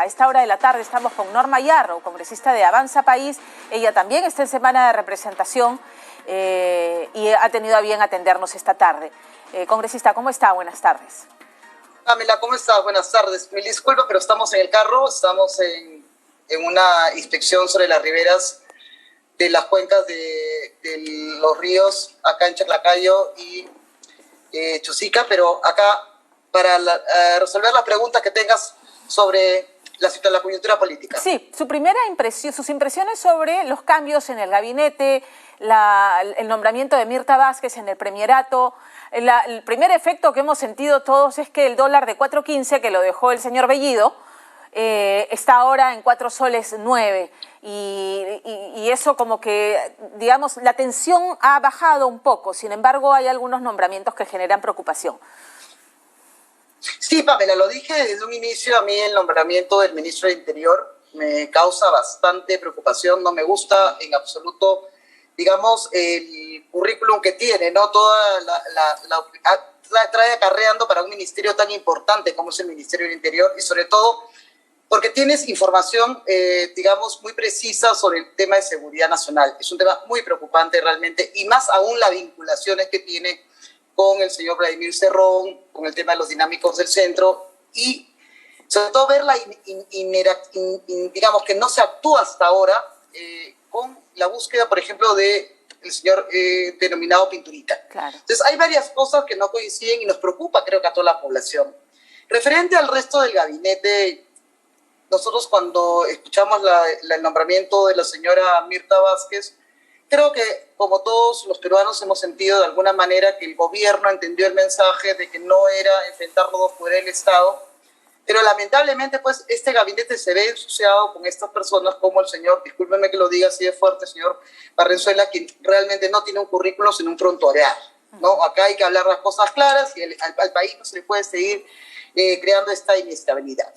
A esta hora de la tarde estamos con Norma Yarrow, congresista de Avanza País. Ella también está en semana de representación y ha tenido a bien atendernos esta tarde. Congresista, ¿cómo está? Buenas tardes. Pamela, ¿cómo estás? Buenas tardes. Mil disculpas, pero estamos en el carro, estamos en una inspección sobre las riberas de las cuencas de los ríos, acá en Chaclacayo y Chosica, pero acá para resolver las preguntas que tengas sobre la coyuntura política. Sí, sus impresiones sobre los cambios en el gabinete, el nombramiento de Mirta Vázquez en el premierato. El primer efecto que hemos sentido todos es que el dólar de 4.15, que lo dejó el señor Bellido, está ahora en 4 soles 9 y eso como que, digamos, la tensión ha bajado un poco. Sin embargo, hay algunos nombramientos que generan preocupación. Sí, Pamela, lo dije desde un inicio. A mí el nombramiento del ministro del Interior me causa bastante preocupación. No me gusta en absoluto, digamos, el currículum que tiene, ¿no? Toda trae acarreando para un ministerio tan importante como es el Ministerio del Interior, y sobre todo porque tienes información, digamos, muy precisa sobre el tema de seguridad nacional. Es un tema muy preocupante realmente, y más aún las vinculaciones que tiene con el señor Vladimir Cerrón, con el tema de los dinámicos del centro, y sobre todo ver digamos, que no se actúa hasta ahora con la búsqueda, por ejemplo, del señor denominado Pinturita. Claro. Entonces, hay varias cosas que no coinciden y nos preocupa, creo que a toda la población. Referente al resto del gabinete, nosotros cuando escuchamos el nombramiento de la señora Mirta Vázquez, creo que como todos los peruanos hemos sentido de alguna manera que el gobierno entendió el mensaje de que no era enfrentar los dos poderes del Estado, pero lamentablemente pues este gabinete se ve ensuciado con estas personas como el señor, discúlpeme que lo diga así de fuerte, señor Barrenzuela, quien realmente no tiene un currículo sino un frontoreal, ¿no? Acá hay que hablar las cosas claras y al país no se le puede seguir creando esta inestabilidad.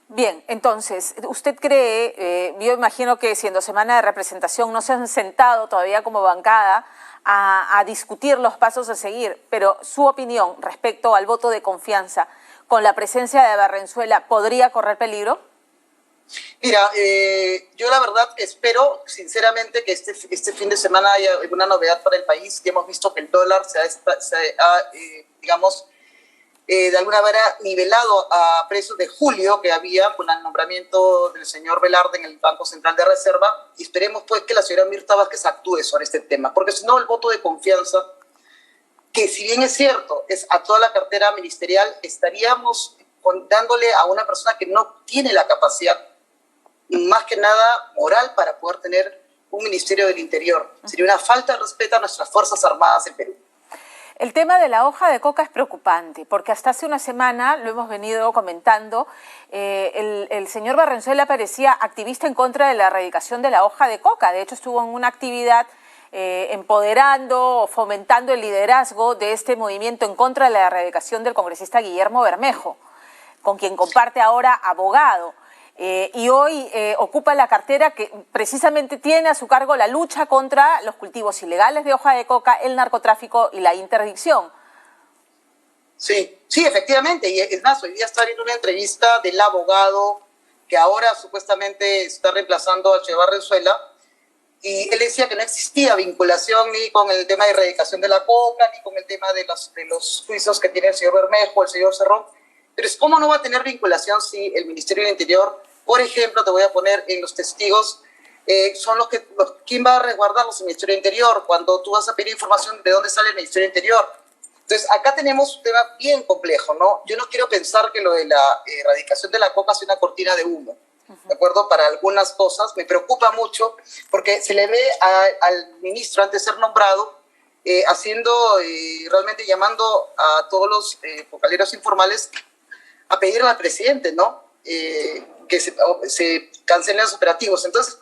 Bien, entonces, ¿usted cree, yo imagino que siendo semana de representación no se han sentado todavía como bancada a discutir los pasos a seguir, pero su opinión respecto al voto de confianza con la presencia de Barrenzuela podría correr peligro? Mira, yo la verdad espero sinceramente que este fin de semana haya alguna novedad para el país, que hemos visto que el dólar se ha digamos, de alguna manera nivelado a precios de julio que había con el nombramiento del señor Velarde en el Banco Central de Reserva, y esperemos pues que la señora Mirta Vázquez actúe sobre este tema, porque si no el voto de confianza, que si bien es cierto, es a toda la cartera ministerial, estaríamos dándole a una persona que no tiene la capacidad, más que nada moral, para poder tener un Ministerio del Interior. Sería una falta de respeto a nuestras Fuerzas Armadas en Perú. El tema de la hoja de coca es preocupante, porque hasta hace una semana, lo hemos venido comentando, el señor Barrenzuela parecía activista en contra de la erradicación de la hoja de coca. De hecho, estuvo en una actividad empoderando o fomentando el liderazgo de este movimiento en contra de la erradicación del congresista Guillermo Bermejo, con quien comparte ahora abogado. Y hoy ocupa la cartera que precisamente tiene a su cargo la lucha contra los cultivos ilegales de hoja de coca, el narcotráfico y la interdicción. Sí, efectivamente. Y es más, hoy día está viendo una entrevista del abogado que ahora supuestamente está reemplazando al señor Barrenzuela, y él decía que no existía vinculación ni con el tema de erradicación de la coca, ni con el tema de los juicios que tiene el señor Bermejo, el señor Cerrón. Pero ¿cómo no va a tener vinculación si el Ministerio del Interior, por ejemplo, te voy a poner en los testigos, son ¿quién va a resguardarlos? El Ministerio del Interior, cuando tú vas a pedir información de dónde sale el Ministerio del Interior? Entonces, acá tenemos un tema bien complejo, ¿no? Yo no quiero pensar que lo de la erradicación de la coca sea una cortina de humo, ¿de acuerdo? Para algunas cosas me preocupa mucho, porque se le ve al ministro, antes de ser nombrado, realmente llamando a todos los vocaleros informales a pedirle al presidente, ¿no? Que se cancelen los operativos. Entonces,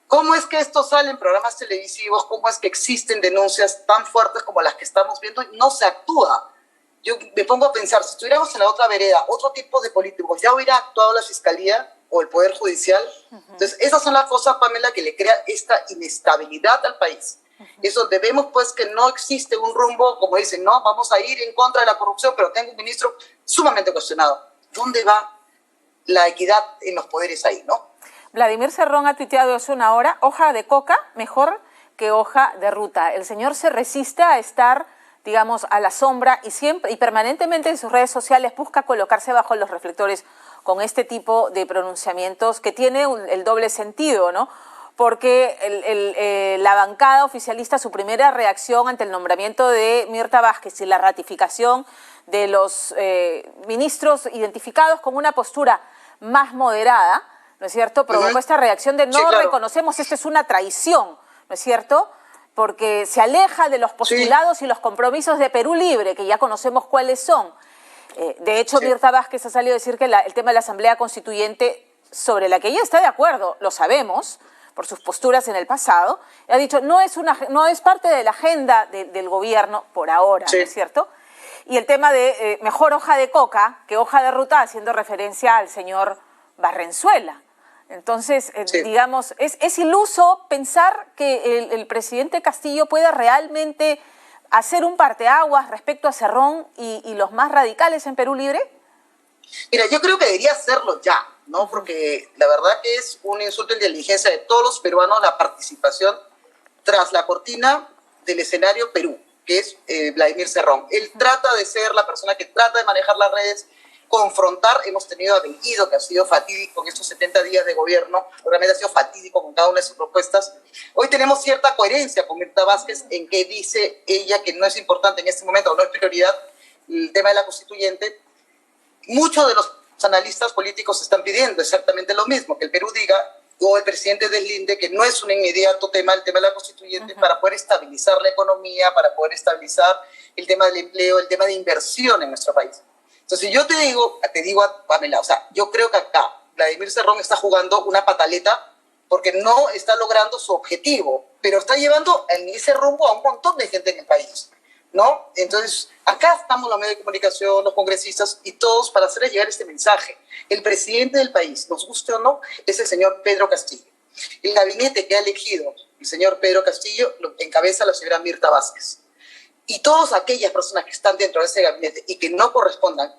¿cómo es que esto sale en programas televisivos? ¿Cómo es que existen denuncias tan fuertes como las que estamos viendo y no se actúa? Yo me pongo a pensar, si estuviéramos en la otra vereda, otro tipo de políticos, ya hubiera actuado la Fiscalía o el Poder Judicial. Entonces, esas son las cosas, Pamela, que le crea esta inestabilidad al país. Eso debemos, pues, que no existe un rumbo, como dicen, no, vamos a ir en contra de la corrupción, pero tengo un ministro sumamente cuestionado. ¿Dónde va la equidad en los poderes ahí, ¿no? Vladimir Cerrón ha tuiteado hace una hora: hoja de coca mejor que hoja de ruta. El señor se resiste a estar, digamos, a la sombra y siempre y permanentemente en sus redes sociales busca colocarse bajo los reflectores con este tipo de pronunciamientos que tiene el doble sentido, ¿no? Porque la bancada oficialista, su primera reacción ante el nombramiento de Mirta Vázquez y la ratificación de los ministros identificados con una postura más moderada, ¿no es cierto?, provocó esta reacción de no, sí, claro, reconocemos, esto es una traición, ¿no es cierto?, porque se aleja de los postulados, sí, y los compromisos de Perú Libre, que ya conocemos cuáles son. De hecho, sí, Mirta Vázquez ha salido a decir que el tema de la Asamblea Constituyente, sobre la que ella está de acuerdo, lo sabemos, por sus posturas en el pasado, ha dicho no es parte de la agenda del gobierno por ahora, sí, ¿no es cierto? Y el tema de mejor hoja de coca que hoja de ruta, haciendo referencia al señor Barrenzuela. Entonces, sí, digamos, es iluso pensar que el presidente Castillo pueda realmente hacer un parteaguas respecto a Cerrón y los más radicales en Perú Libre. Mira, yo creo que debería hacerlo ya, ¿no? Porque la verdad que es un insulto de inteligencia de todos los peruanos la participación tras la cortina del escenario Perú, que es Vladimir Cerrón. Él trata de ser la persona que trata de manejar las redes, confrontar. Hemos tenido a Bellido, que ha sido fatídico en estos 70 días de gobierno, realmente ha sido fatídico con cada una de sus propuestas. Hoy tenemos cierta coherencia con Mirta Vázquez en que dice ella que no es importante en este momento, no es prioridad el tema de la constituyente. Muchos de los analistas políticos están pidiendo exactamente lo mismo, que el Perú diga, o el presidente deslinde, que no es un inmediato tema el tema de la constituyente, para poder estabilizar la economía, para poder estabilizar el tema del empleo, el tema de inversión en nuestro país. Entonces yo te digo Pamela, o sea, yo creo que acá Vladimir Cerrón está jugando una pataleta porque no está logrando su objetivo, pero está llevando en ese rumbo a un montón de gente en el país, ¿no? Entonces, acá estamos los medios de comunicación, los congresistas y todos para hacerles llegar este mensaje. El presidente del país, nos guste o no, es el señor Pedro Castillo. El gabinete que ha elegido el señor Pedro Castillo lo encabeza la señora Mirta Vázquez. Y todas aquellas personas que están dentro de ese gabinete y que no correspondan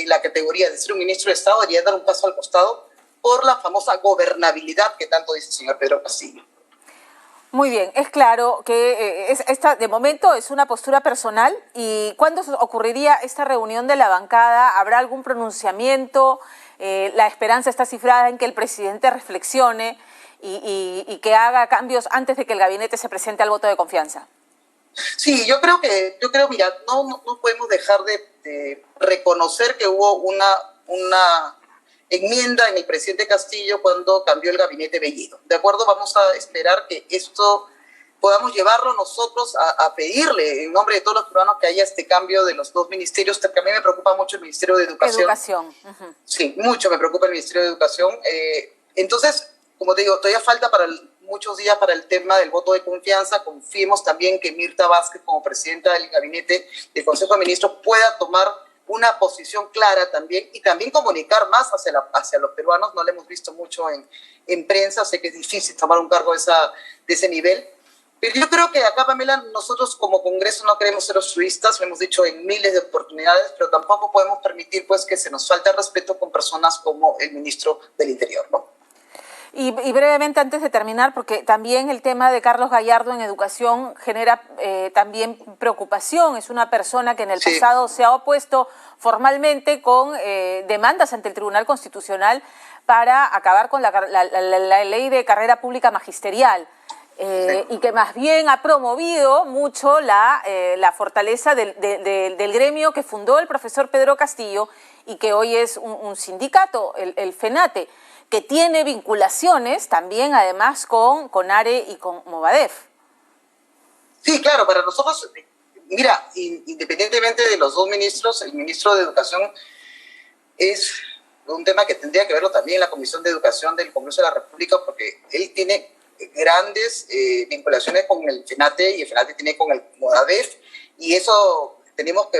la categoría de ser un ministro de Estado deberían dar un paso al costado por la famosa gobernabilidad que tanto dice el señor Pedro Castillo. Muy bien, es claro que esta de momento es una postura personal. ¿Y cuándo ocurriría esta reunión de la bancada? ¿Habrá algún pronunciamiento? La esperanza está cifrada en que el presidente reflexione y que haga cambios antes de que el gabinete se presente al voto de confianza. Sí, yo creo, mira, no podemos dejar de reconocer que hubo una enmienda en el presidente Castillo cuando cambió el gabinete Bellido. ¿De acuerdo? Vamos a esperar que esto podamos llevarlo nosotros a pedirle en nombre de todos los peruanos que haya este cambio de los dos ministerios, que a mí me preocupa mucho el Ministerio de Educación. Sí, mucho me preocupa el Ministerio de Educación. Entonces, como te digo, todavía falta muchos días para el tema del voto de confianza. Confiemos también que Mirta Vázquez, como presidenta del gabinete del Consejo de Ministros, pueda tomar una posición clara también y también comunicar más hacia los peruanos. No lo hemos visto mucho en prensa, sé que es difícil tomar un cargo de ese nivel, pero yo creo que acá, Pamela, nosotros como Congreso no queremos ser obstruistas, lo hemos dicho en miles de oportunidades, pero tampoco podemos permitir pues que se nos falte el respeto con personas como el ministro del Interior, ¿no? Y brevemente, antes de terminar, porque también el tema de Carlos Gallardo en educación genera también preocupación. Es una persona que en el pasado se ha opuesto formalmente con demandas ante el Tribunal Constitucional para acabar con la ley de carrera pública magisterial. Y que más bien ha promovido mucho la fortaleza del gremio que fundó el profesor Pedro Castillo y que hoy es un sindicato, el FENATE, que tiene vinculaciones también además con CONARE y con Movadef. Sí, claro, para nosotros, mira, independientemente de los dos ministros, el ministro de Educación es un tema que tendría que verlo también en la Comisión de Educación del Congreso de la República, porque él tiene grandes vinculaciones con el FENATE y el FENATE tiene con el Movadef, y eso tenemos que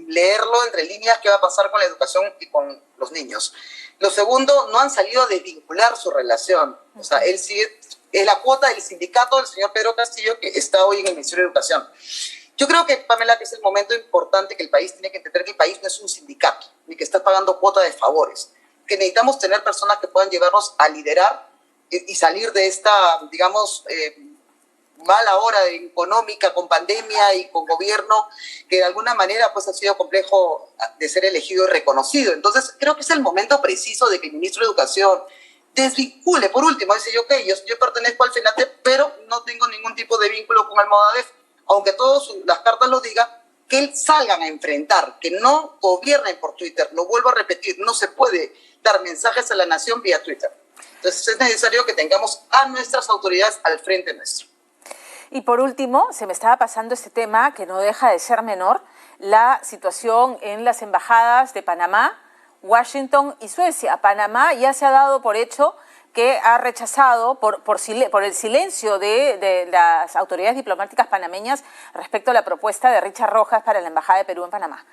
leerlo entre líneas qué va a pasar con la educación y con los niños. Lo segundo, no han salido a desvincular su relación. O sea, él sigue, es la cuota del sindicato del señor Pedro Castillo que está hoy en el Ministerio de Educación. Yo creo que, Pamela, que es el momento importante que el país tiene que entender que el país no es un sindicato, ni que está pagando cuota de favores. que necesitamos tener personas que puedan llevarnos a liderar y salir de esta, digamos, mala hora económica con pandemia y con gobierno, que de alguna manera pues ha sido complejo de ser elegido y reconocido. Entonces creo que es el momento preciso de que el ministro de Educación desvincule, por último, dice yo, yo pertenezco al FENATE, pero no tengo ningún tipo de vínculo con el Movadef, aunque todas las cartas lo digan, que él salgan a enfrentar, que no gobiernen por Twitter. Lo vuelvo a repetir, no se puede dar mensajes a la nación vía Twitter. Entonces es necesario que tengamos a nuestras autoridades al frente nuestro. Y por último, se me estaba pasando este tema que no deja de ser menor, la situación en las embajadas de Panamá, Washington y Suecia. Panamá ya se ha dado por hecho que ha rechazado por el silencio de las autoridades diplomáticas panameñas respecto a la propuesta de Richard Rojas para la Embajada de Perú en Panamá.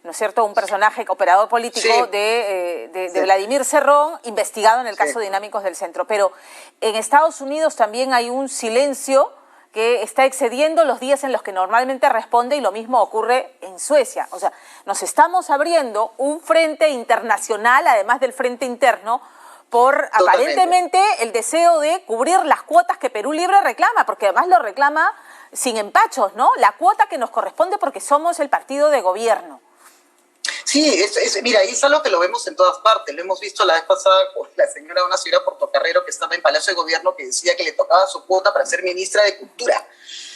¿No es cierto? Un personaje, operador político sí. de Vladimir Cerrón, investigado en el caso Dinámicos del Centro. Pero en Estados Unidos también hay un silencio que está excediendo los días en los que normalmente responde, y lo mismo ocurre en Suecia. O sea, nos estamos abriendo un frente internacional, además del frente interno, por aparentemente el deseo de cubrir las cuotas que Perú Libre reclama, porque además lo reclama sin empachos, ¿no? La cuota que nos corresponde porque somos el partido de gobierno. Sí, mira, es algo que lo vemos en todas partes. Lo hemos visto la vez pasada con una señora Portocarrero que estaba en Palacio de Gobierno, que decía que le tocaba su cuota para ser ministra de Cultura.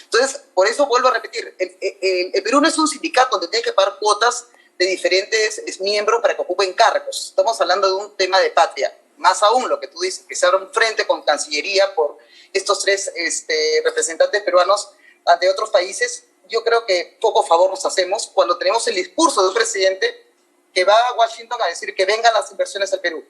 Entonces, por eso vuelvo a repetir, el Perú no es un sindicato donde tiene que pagar cuotas de diferentes miembros para que ocupen cargos. Estamos hablando de un tema de patria. Más aún lo que tú dices, que se abra un frente con Cancillería por estos tres representantes peruanos ante otros países. Yo creo que poco favor nos hacemos cuando tenemos el discurso de un presidente que va a Washington a decir que vengan las inversiones al Perú.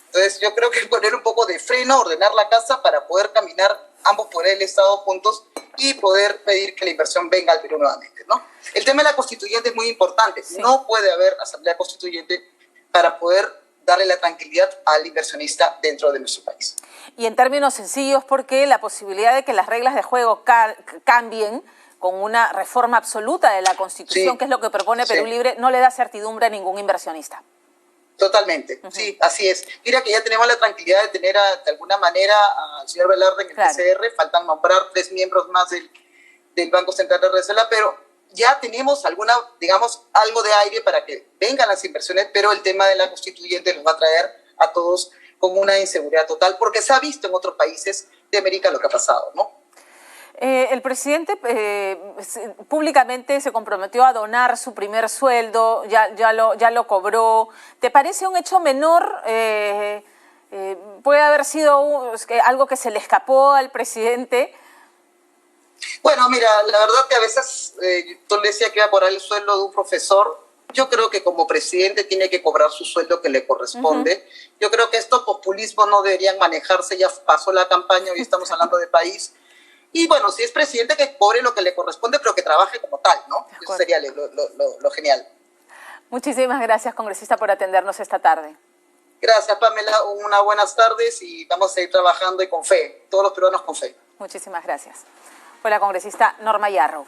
Entonces yo creo que poner un poco de freno, ordenar la casa para poder caminar ambos por el Estado juntos y poder pedir que la inversión venga al Perú nuevamente, ¿no? El tema de la constituyente es muy importante. Sí. No puede haber asamblea constituyente para poder darle la tranquilidad al inversionista dentro de nuestro país. Y en términos sencillos, porque la posibilidad de que las reglas de juego cambien con una reforma absoluta de la Constitución, que es lo que propone Perú Libre, no le da certidumbre a ningún inversionista. Totalmente, sí, así es. Mira que ya tenemos la tranquilidad de tener de alguna manera al señor Velarde en el PCR, faltan nombrar 3 miembros más del Banco Central de Venezuela, pero ya tenemos algo de aire para que vengan las inversiones, pero el tema de la constituyente nos va a traer a todos con una inseguridad total, porque se ha visto en otros países de América lo que ha pasado, ¿no? El presidente públicamente se comprometió a donar su primer sueldo, ya lo cobró. ¿Te parece un hecho menor? ¿Puede haber sido algo que se le escapó al presidente? Bueno, mira, la verdad que a veces tú le decías que iba a cobrar el sueldo de un profesor. Yo creo que como presidente tiene que cobrar su sueldo que le corresponde. Yo creo que estos populismos no deberían manejarse, ya pasó la campaña, hoy estamos hablando de país. Y bueno, si es presidente, que cobre lo que le corresponde, pero que trabaje como tal, ¿no? Eso sería lo genial. Muchísimas gracias, congresista, por atendernos esta tarde. Gracias, Pamela. Unas buenas tardes y vamos a seguir trabajando y con fe. Todos los peruanos con fe. Muchísimas gracias. Fue la congresista Norma Yarrow.